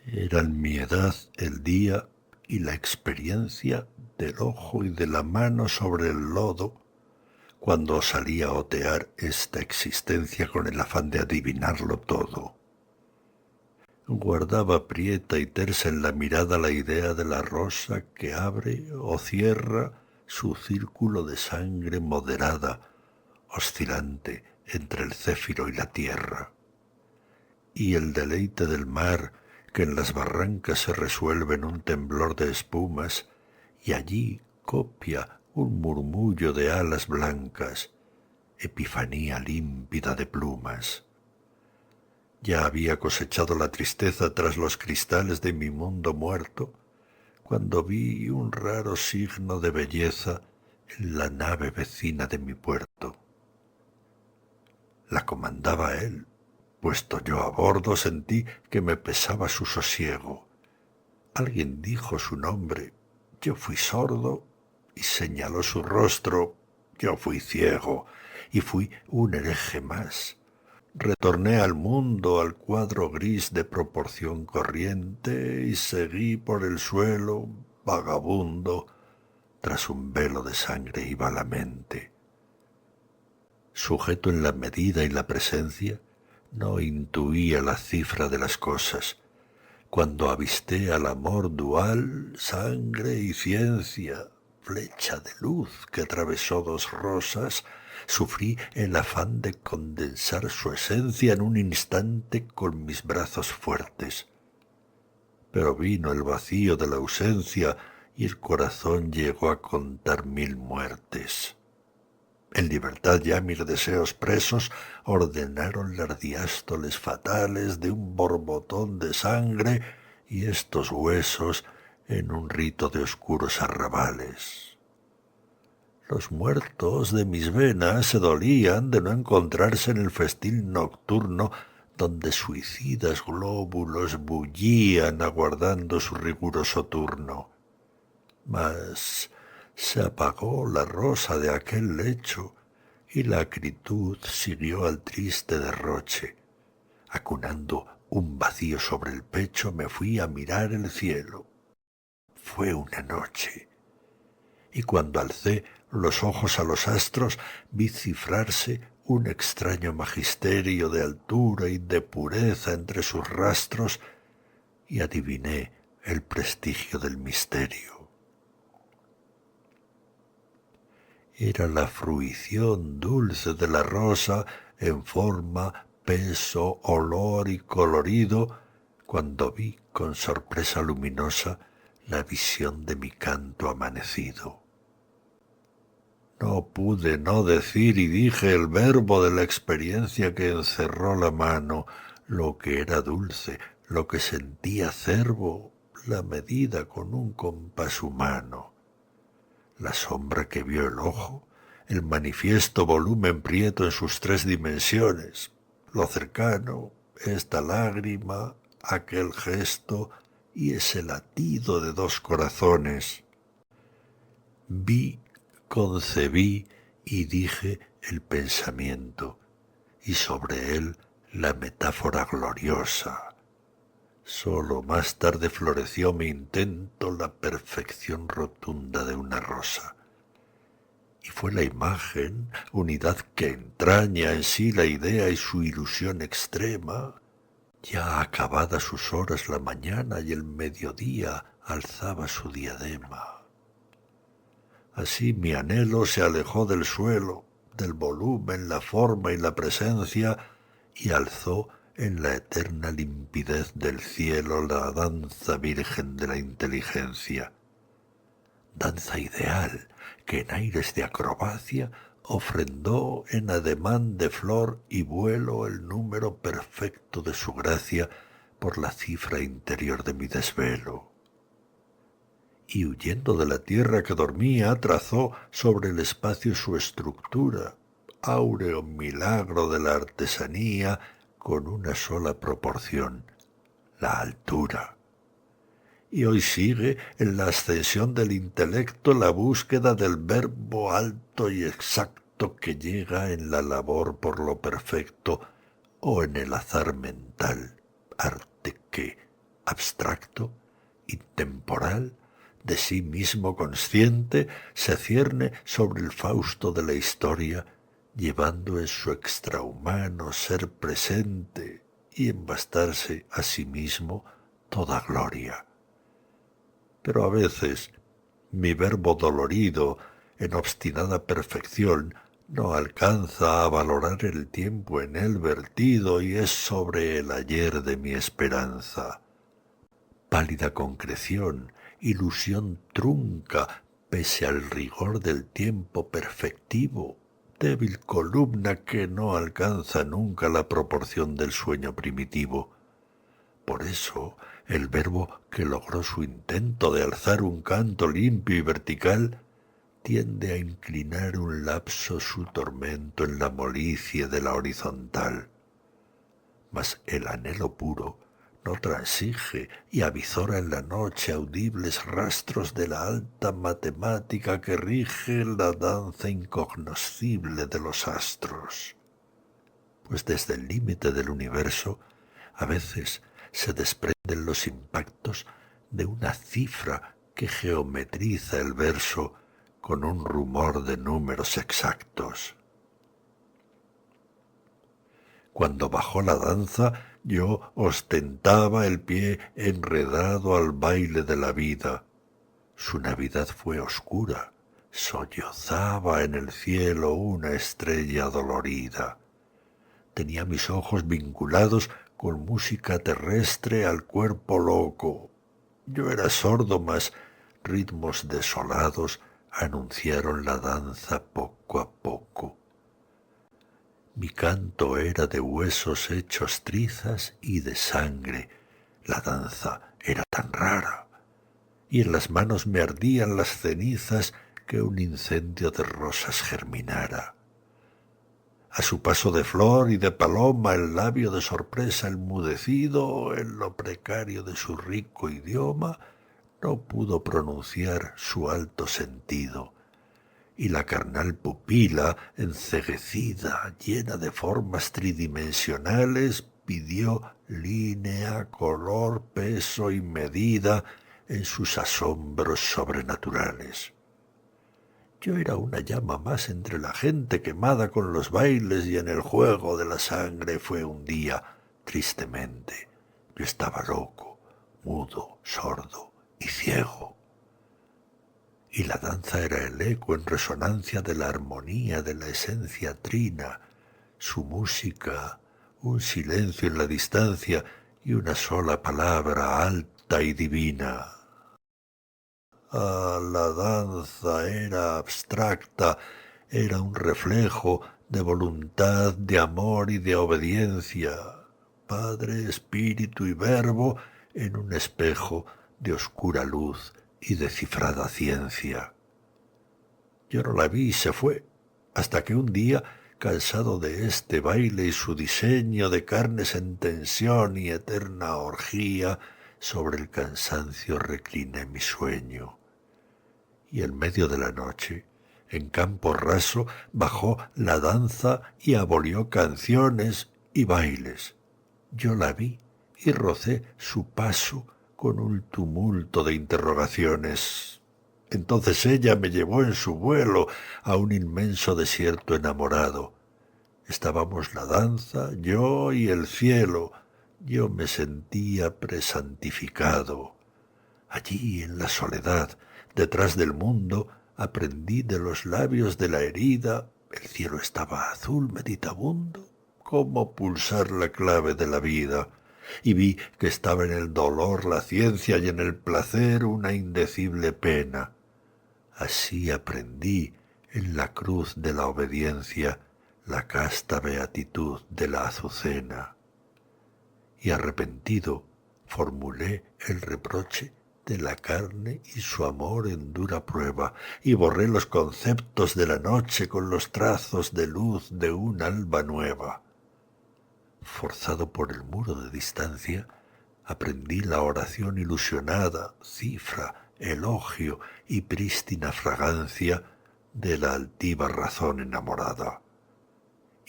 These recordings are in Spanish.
Eran mi edad, el día y la experiencia del ojo y de la mano sobre el lodo cuando salí a otear esta existencia con el afán de adivinarlo todo. Guardaba prieta y tersa en la mirada la idea de la rosa que abre o cierra su círculo de sangre moderada, oscilante entre el céfiro y la tierra, y el deleite del mar que en las barrancas se resuelve en un temblor de espumas, y allí copia un murmullo de alas blancas, epifanía límpida de plumas. Ya había cosechado la tristeza tras los cristales de mi mundo muerto, cuando vi un raro signo de belleza en la nave vecina de mi puerto. La comandaba él. Puesto yo a bordo sentí que me pesaba su sosiego. Alguien dijo su nombre, yo fui sordo, y señaló su rostro, yo fui ciego, y fui un hereje más. Retorné al mundo, al cuadro gris de proporción corriente, y seguí por el suelo, vagabundo, tras un velo de sangre iba la mente. Sujeto en la medida y la presencia, no intuía la cifra de las cosas. Cuando avisté al amor dual, sangre y ciencia, flecha de luz que atravesó dos rosas, sufrí el afán de condensar su esencia en un instante con mis brazos fuertes. Pero vino el vacío de la ausencia y el corazón llegó a contar 1000 muertes. En libertad ya mis deseos presos ordenaron las diástoles fatales de un borbotón de sangre y estos huesos en un rito de oscuros arrabales. Los muertos de mis venas se dolían de no encontrarse en el festín nocturno donde suicidas glóbulos bullían aguardando su riguroso turno. Mas se apagó la rosa de aquel lecho y la acritud siguió al triste derroche. Acunando un vacío sobre el pecho me fui a mirar el cielo. Fue una noche, y cuando alcé los ojos a los astros vi cifrarse un extraño magisterio de altura y de pureza entre sus rastros y adiviné el prestigio del misterio. Era la fruición dulce de la rosa en forma, peso, olor y colorido, cuando vi con sorpresa luminosa la visión de mi canto amanecido. No pude no decir y dije el verbo de la experiencia que encerró la mano, lo que era dulce, lo que sentía acerbo, la medida con un compás humano. La sombra que vio el ojo, el manifiesto volumen prieto en sus 3 dimensiones, lo cercano, esta lágrima, aquel gesto y ese latido de 2 corazones. Vi, concebí y dije el pensamiento, y sobre él la metáfora gloriosa. Sólo más tarde floreció mi intento la perfección rotunda de una rosa. Y fue la imagen, unidad que entraña en sí la idea y su ilusión extrema. Ya acabadas sus horas la mañana y el mediodía alzaba su diadema. Así mi anhelo se alejó del suelo, del volumen, la forma y la presencia, y alzó en la eterna limpidez del cielo la danza virgen de la inteligencia. Danza ideal que en aires de acrobacia ofrendó en ademán de flor y vuelo el número perfecto de su gracia por la cifra interior de mi desvelo. Y huyendo de la tierra que dormía, trazó sobre el espacio su estructura, áureo milagro de la artesanía con una sola proporción, la altura. Y hoy sigue en la ascensión del intelecto la búsqueda del verbo alto y exacto que llega en la labor por lo perfecto o en el azar mental, arte que, abstracto, intemporal, de sí mismo consciente, se cierne sobre el Fausto de la historia, llevando en su extrahumano ser presente y embastarse a sí mismo toda gloria. Pero a veces mi verbo dolorido, en obstinada perfección, no alcanza a valorar el tiempo en él vertido y es sobre el ayer de mi esperanza. Pálida concreción, ilusión trunca, pese al rigor del tiempo perfectivo, débil columna que no alcanza nunca la proporción del sueño primitivo. Por eso, el verbo que logró su intento de alzar un canto limpio y vertical tiende a inclinar un lapso su tormento en la molicie de la horizontal. Mas el anhelo puro no transige y avizora en la noche audibles rastros de la alta matemática que rige la danza incognoscible de los astros. Pues desde el límite del universo a veces se desprenden los impactos de una cifra que geometriza el verso con un rumor de números exactos. Cuando bajó la danza, yo ostentaba el pie enredado al baile de la vida. Su Navidad fue oscura, sollozaba en el cielo una estrella dolorida. Tenía mis ojos vinculados con música terrestre al cuerpo loco. Yo era sordo, mas ritmos desolados anunciaron la danza poco a poco. Mi canto era de huesos hechos trizas y de sangre. La danza era tan rara, y en las manos me ardían las cenizas que un incendio de rosas germinara. A su paso de flor y de paloma, el labio de sorpresa enmudecido, en lo precario de su rico idioma, no pudo pronunciar su alto sentido, y la carnal pupila, enceguecida, llena de formas tridimensionales, pidió línea, color, peso y medida en sus asombros sobrenaturales. Yo era una llama más entre la gente quemada con los bailes y en el juego de la sangre. Fue un día, tristemente. Yo estaba loco, mudo, sordo y ciego. Y la danza era el eco en resonancia de la armonía de la esencia trina, su música, un silencio en la distancia y una sola palabra alta y divina. Ah, la danza era abstracta, era un reflejo de voluntad, de amor y de obediencia. Padre, Espíritu y Verbo en un espejo de oscura luz y de cifrada ciencia. Yo no la vi y se fue, hasta que un día, cansado de este baile y su diseño de carnes en tensión y eterna orgía, sobre el cansancio recliné mi sueño. Y en medio de la noche, en campo raso, bajó la danza y abolió canciones y bailes. Yo la vi y rocé su paso con un tumulto de interrogaciones. Entonces ella me llevó en su vuelo a un inmenso desierto enamorado. Estábamos la danza, yo y el cielo. Yo me sentía presantificado. Allí en la soledad, detrás del mundo, aprendí de los labios de la herida, el cielo estaba azul meditabundo, cómo pulsar la clave de la vida, y vi que estaba en el dolor la ciencia y en el placer una indecible pena. Así aprendí en la cruz de la obediencia la casta beatitud de la azucena. Y arrepentido formulé el reproche de la carne y su amor en dura prueba, y borré los conceptos de la noche con los trazos de luz de un alba nueva. Forzado por el muro de distancia, aprendí la oración ilusionada, cifra, elogio y prístina fragancia de la altiva razón enamorada.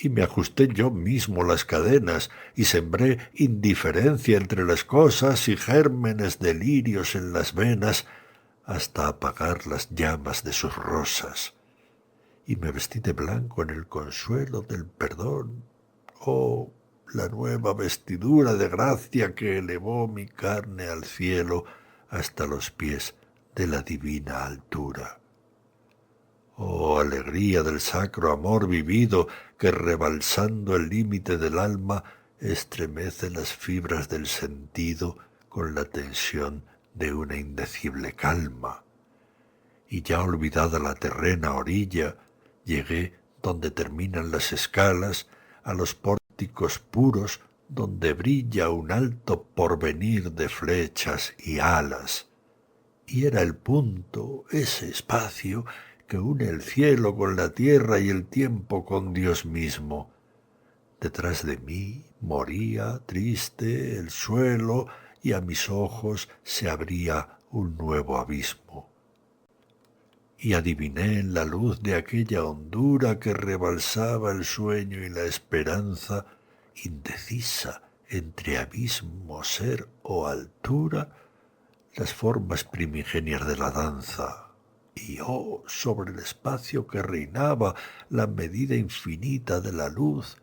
y me ajusté yo mismo las cadenas, y sembré indiferencia entre las cosas y gérmenes de lirios en las venas, hasta apagar las llamas de sus rosas. Y me vestí de blanco en el consuelo del perdón. Oh, la nueva vestidura de gracia que elevó mi carne al cielo hasta los pies de la divina altura. Oh, alegría del sacro amor vivido que rebalsando el límite del alma estremece las fibras del sentido con la tensión de una indecible calma. Y ya olvidada la terrena orilla, llegué donde terminan las escalas, a los pórticos puros donde brilla un alto porvenir de flechas y alas. Y era el punto, ese espacio, que une el cielo con la tierra y el tiempo con Dios mismo. Detrás de mí moría triste el suelo y a mis ojos se abría un nuevo abismo. Y adiviné en la luz de aquella hondura que rebalsaba el sueño y la esperanza, indecisa entre abismo, ser o altura, las formas primigenias de la danza. Y oh, sobre el espacio que reinaba la medida infinita de la luz,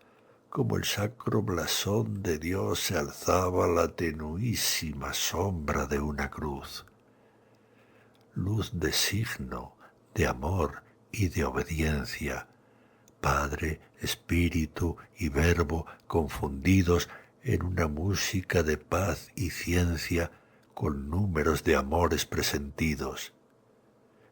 como el sacro blasón de Dios se alzaba la tenuísima sombra de una cruz. Luz de signo, de amor y de obediencia, Padre, Espíritu y Verbo confundidos en una música de paz y ciencia con números de amores presentidos.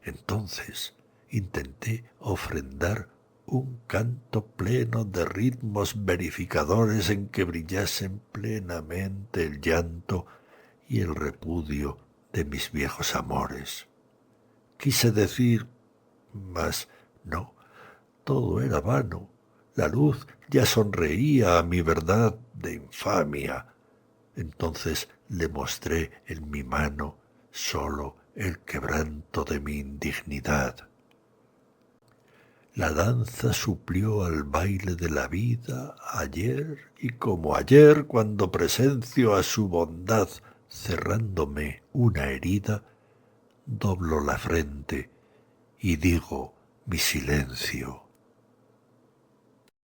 Entonces intenté ofrendar un canto pleno de ritmos verificadores en que brillasen plenamente el llanto y el repudio de mis viejos amores. Quise decir, mas no, todo era vano. La luz ya sonreía a mi verdad de infamia. Entonces le mostré en mi mano solo el quebranto de mi indignidad. La danza suplió al baile de la vida ayer y como ayer cuando presencio a su bondad cerrándome una herida, doblo la frente y digo mi silencio.